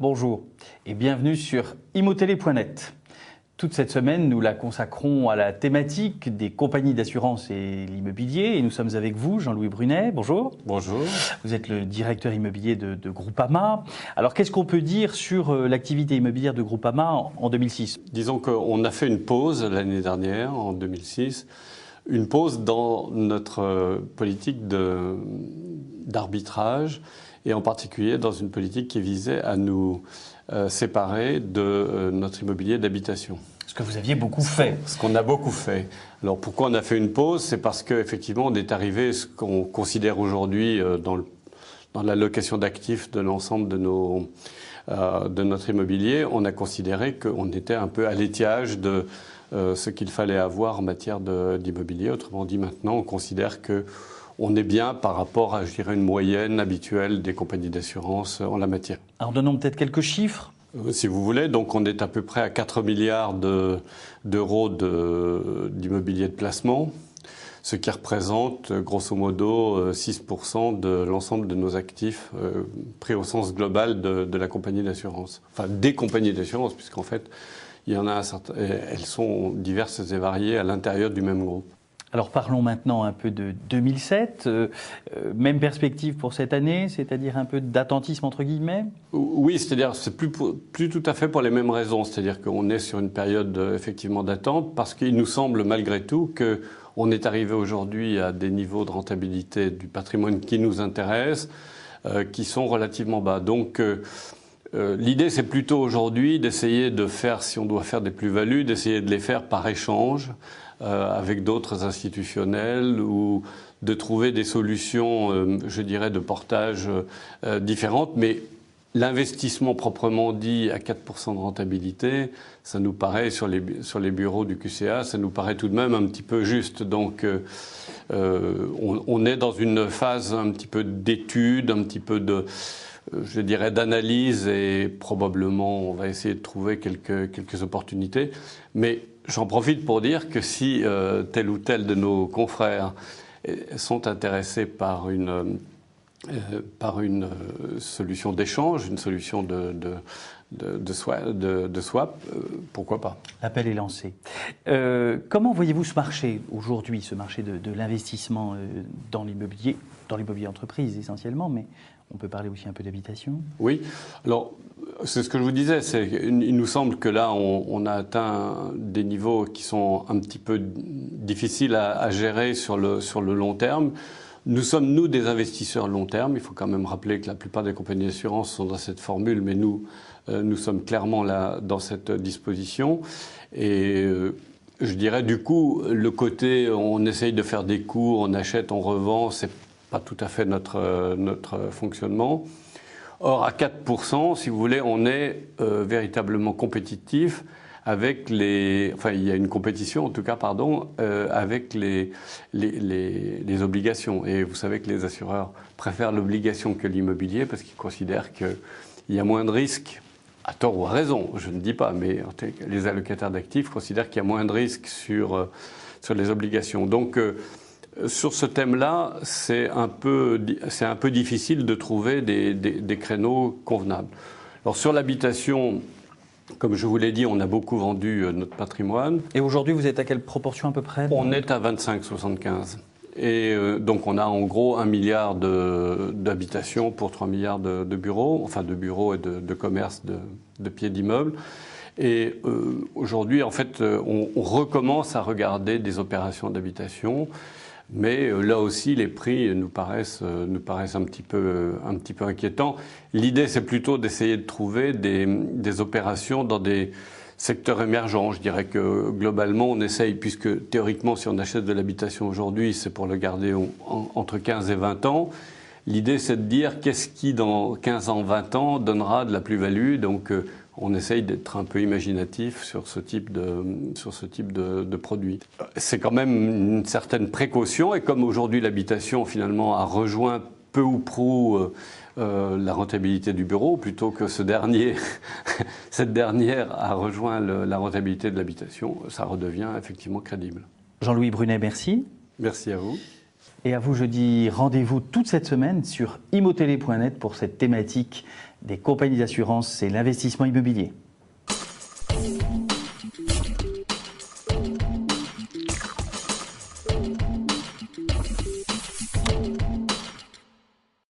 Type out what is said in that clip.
Bonjour et bienvenue sur immotélé.net. Toute cette semaine, nous la consacrons à la thématique des compagnies d'assurance et l'immobilier. Et nous sommes avec vous, Jean-Louis Brunet. Bonjour. Bonjour. Vous êtes le directeur immobilier de Groupama. Alors, qu'est-ce qu'on peut dire sur l'activité immobilière de Groupama en 2006 ? Disons qu'on a fait une pause l'année dernière, en 2006. Une pause dans notre politique d'arbitrage et en particulier dans une politique qui visait à nous séparer de notre immobilier d'habitation. Ce que vous aviez beaucoup fait. Ce qu'on a beaucoup fait. Alors pourquoi on a fait une pause ? C'est parce qu'effectivement on est arrivé à ce qu'on considère aujourd'hui dans la location d'actifs de l'ensemble de notre immobilier. On a considéré qu'on était un peu à l'étiage de ce qu'il fallait avoir en matière d'immobilier. Autrement dit, maintenant on considère que on est bien par rapport à, je dirais, une moyenne habituelle des compagnies d'assurance en la matière. Alors, donnons peut-être quelques chiffres. Si vous voulez, donc on est à peu près à 4 milliards d'euros d'immobilier de placement, ce qui représente grosso modo 6% de l'ensemble de nos actifs pris au sens global de la compagnie d'assurance. Enfin, des compagnies d'assurance, puisqu'en fait, il y en a un certain, elles sont diverses et variées à l'intérieur du même groupe. Alors parlons maintenant un peu de 2007, même perspective pour cette année, c'est-à-dire un peu d'attentisme entre guillemets ? Oui, c'est-à-dire c'est plus tout à fait pour les mêmes raisons, c'est-à-dire qu'on est sur une période effectivement d'attente parce qu'il nous semble malgré tout qu'on est arrivé aujourd'hui à des niveaux de rentabilité du patrimoine qui nous intéressent, qui sont relativement bas. Donc l'idée c'est plutôt aujourd'hui d'essayer de faire, si on doit faire des plus-values, d'essayer de les faire par échange, avec d'autres institutionnels ou de trouver des solutions, je dirais, de portage différentes. Mais l'investissement proprement dit à 4% de rentabilité, ça nous paraît, sur les bureaux du QCA, ça nous paraît tout de même un petit peu juste. Donc on est dans une phase un petit peu d'étude, un petit peu je dirais d'analyse et probablement on va essayer de trouver quelques opportunités. Mais j'en profite pour dire que si tel ou tel de nos confrères sont intéressés par une solution d'échange, une solution de swap, pourquoi pas ? L'appel est lancé. Comment voyez-vous ce marché aujourd'hui, ce marché de l'investissement dans l'immobilier entreprise essentiellement, mais on peut parler aussi un peu d'habitation ? Oui, alors c'est ce que je vous disais, il nous semble que là on a atteint des niveaux qui sont un petit peu difficiles à gérer sur le long terme. Nous sommes, nous, des investisseurs long terme. Il faut quand même rappeler que la plupart des compagnies d'assurance sont dans cette formule, mais nous sommes clairement là dans cette disposition. Et je dirais du coup, le côté on essaye de faire des cours, on achète, on revend, c'est pas tout à fait notre fonctionnement. Or, à 4%, si vous voulez, on est véritablement compétitif avec enfin, il y a une compétition, en tout cas, avec les obligations. Et vous savez que les assureurs préfèrent l'obligation que l'immobilier parce qu'ils considèrent qu'il y a moins de risques, à tort ou à raison, je ne dis pas, mais les allocataires d'actifs considèrent qu'il y a moins de risques sur les obligations. Donc, sur ce thème-là, c'est un peu difficile de trouver des créneaux convenables. Alors sur l'habitation, comme je vous l'ai dit, on a beaucoup vendu notre patrimoine. Et aujourd'hui, vous êtes à quelle proportion à peu près ? On est à 25-75. Et donc on a en gros 1 milliard d'habitations pour 3 milliards de bureaux, enfin de bureaux et de commerces de pieds d'immeubles. Et aujourd'hui, en fait, on recommence à regarder des opérations d'habitation. Mais là aussi, les prix nous paraissent un petit peu inquiétants. L'idée, c'est plutôt d'essayer de trouver des opérations dans des secteurs émergents. Je dirais que globalement, on essaye, puisque théoriquement, si on achète de l'habitation aujourd'hui, c'est pour le garder entre 15 et 20 ans. L'idée, c'est de dire qu'est-ce qui, dans 15 ans, 20 ans, donnera de la plus-value. Donc, on essaye d'être un peu imaginatif sur ce type de produit. C'est quand même une certaine précaution, et comme aujourd'hui l'habitation finalement a rejoint peu ou prou la rentabilité du bureau, plutôt que cette dernière a rejoint la rentabilité de l'habitation, ça redevient effectivement crédible. Jean-Louis Brunet, merci. Merci à vous. Et à vous, je dis rendez-vous toute cette semaine sur immotélé.net pour cette thématique des compagnies d'assurance et l'investissement immobilier.